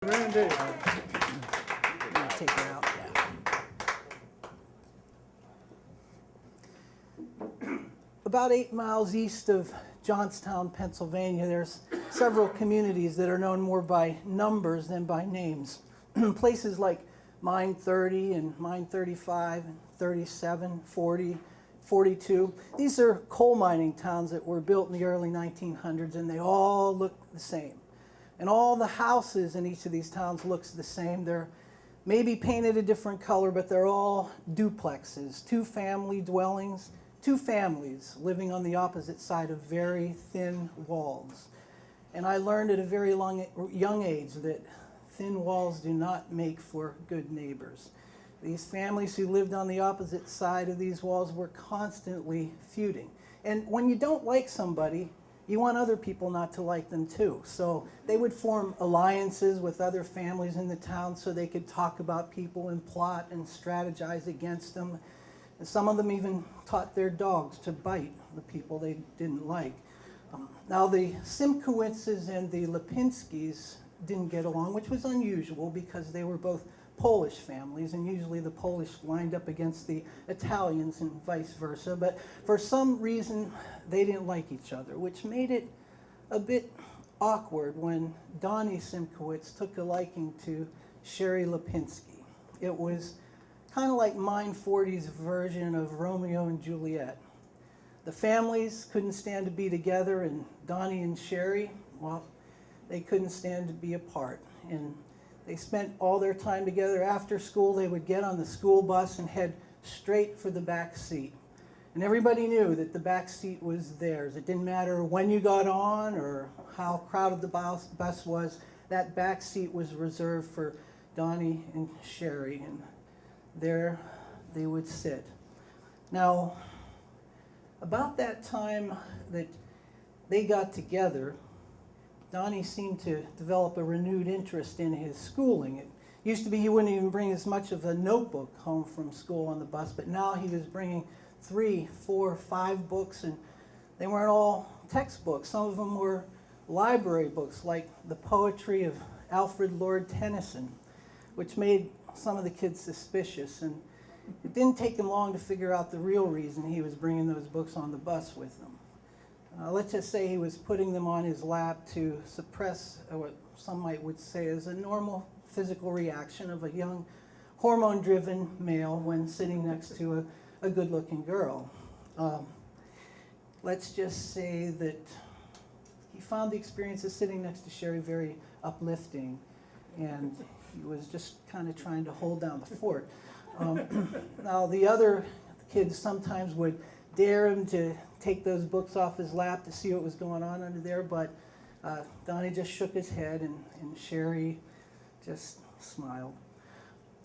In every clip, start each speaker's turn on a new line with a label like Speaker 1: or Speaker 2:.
Speaker 1: Randy.
Speaker 2: I'm gonna take her out. Yeah. About 8 miles east of Johnstown, Pennsylvania, there's several communities that are known more by numbers than by names. Places like Mine 30 and Mine 35 and 37, 40, 42. These are coal mining towns that were built in the early 1900s, and they all look the same. And all the houses in each of these towns looks the same. They're maybe painted a different color, but they're all duplexes, two-family dwellings, two families living on the opposite side of very thin walls. And I learned at a very young age that thin walls do not make for good neighbors. These families who lived on the opposite side of these walls were constantly feuding. And when you don't like somebody, you want other people not to like them too. So they would form alliances with other families in the town so they could talk about people and plot and strategize against them. And some of them even taught their dogs to bite the people they didn't like. Now the Simkowitzes and the Lipinskis didn't get along, which was unusual because they were both Polish families, and usually the Polish lined up against the Italians and vice versa. But for some reason, they didn't like each other, which made it a bit awkward when Donnie Simkowitz took a liking to Sherry Lipinski. It was kind of like Mine 40's version of Romeo and Juliet. The families couldn't stand to be together, and Donnie and Sherry, well, they couldn't stand to be apart. And they spent all their time together. After school, they would get on the school bus and head straight for the back seat. And everybody knew that the back seat was theirs. It didn't matter when you got on or how crowded the bus was. That back seat was reserved for Donnie and Sherry, and there they would sit. Now, about that time that they got together, Donnie seemed to develop a renewed interest in his schooling. It used to be he wouldn't even bring as much of a notebook home from school on the bus, but now he was bringing 3, 4, 5 books, and they weren't all textbooks. Some of them were library books, like the poetry of Alfred Lord Tennyson, which made some of the kids suspicious. And it didn't take him long to figure out the real reason he was bringing those books on the bus with him. Let's just say he was putting them on his lap to suppress what some would say is a normal physical reaction of a young hormone-driven male when sitting next to a good-looking girl. Let's just say that he found the experience of sitting next to Sherry very uplifting, and he was just kind of trying to hold down the fort. Now, the other kids sometimes would dare him to take those books off his lap to see what was going on under there, but Donnie just shook his head, and Sherry just smiled.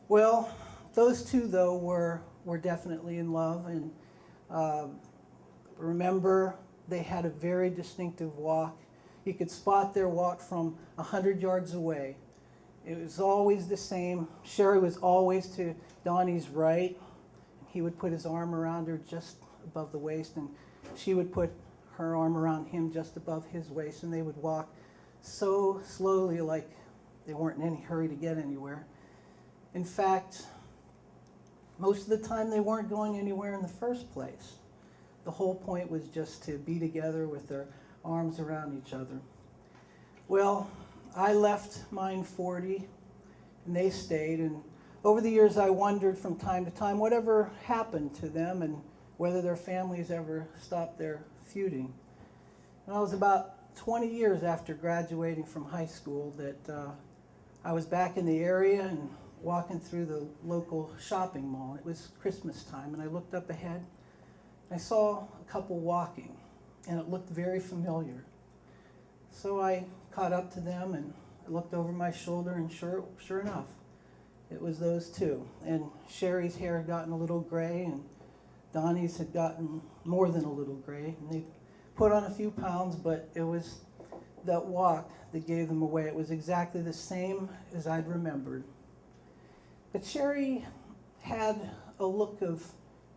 Speaker 2: Well, those two, though, were definitely in love, and remember, they had a very distinctive walk. You could spot their walk from 100 yards away. It was always the same. Sherry was always to Donnie's right. He would put his arm around her just above the waist, and she would put her arm around him just above his waist, and they would walk so slowly like they weren't in any hurry to get anywhere. In fact, most of the time they weren't going anywhere in the first place. The whole point was just to be together with their arms around each other. Well, I left Mine 40, and they stayed, and over the years I wondered from time to time whatever happened to them and whether their families ever stopped their feuding. And I was about 20 years after graduating from high school that I was back in the area and walking through the local shopping mall. It was Christmas time, and I looked up ahead. I saw a couple walking, and it looked very familiar. So I caught up to them, and I looked over my shoulder, and sure enough, it was those two. And Sherry's hair had gotten a little gray, and Donnie's had gotten more than a little gray. And they put on a few pounds, but it was that walk that gave them away. It was exactly the same as I'd remembered. But Sherry had a look of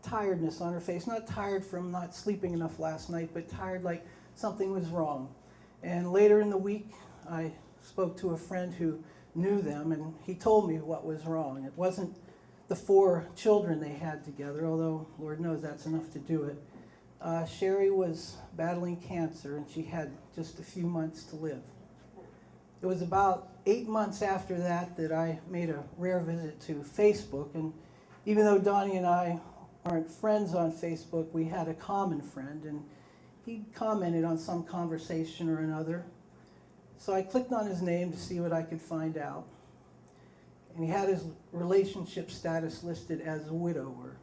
Speaker 2: tiredness on her face. Not tired from not sleeping enough last night, but tired like something was wrong. And later in the week, I spoke to a friend who knew them, and he told me what was wrong. It wasn't the 4 children they had together, although Lord knows that's enough to do it. Sherry was battling cancer, and she had just a few months to live. It was about 8 months after that that I made a rare visit to Facebook, and even though Donnie and I aren't friends on Facebook, we had a common friend, and he commented on some conversation or another. So I clicked on his name to see what I could find out. And he had his relationship status listed as a widower.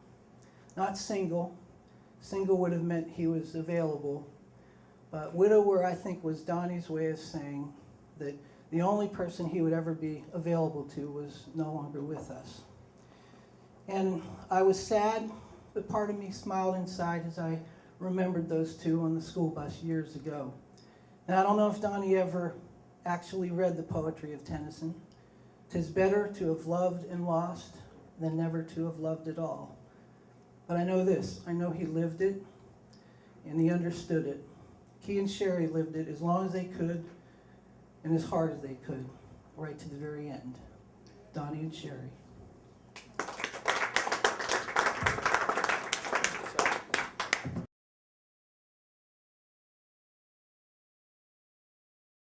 Speaker 2: Not single. Single would have meant he was available. But widower, I think, was Donnie's way of saying that the only person he would ever be available to was no longer with us. And I was sad, but part of me smiled inside as I remembered those 2 on the school bus years ago. And I don't know if Donnie ever actually read the poetry of Tennyson. "'Tis better to have loved and lost than never to have loved at all." But I know this, I know he lived it and he understood it. He and Sherry lived it as long as they could and as hard as they could, right to the very end. Donnie and Sherry.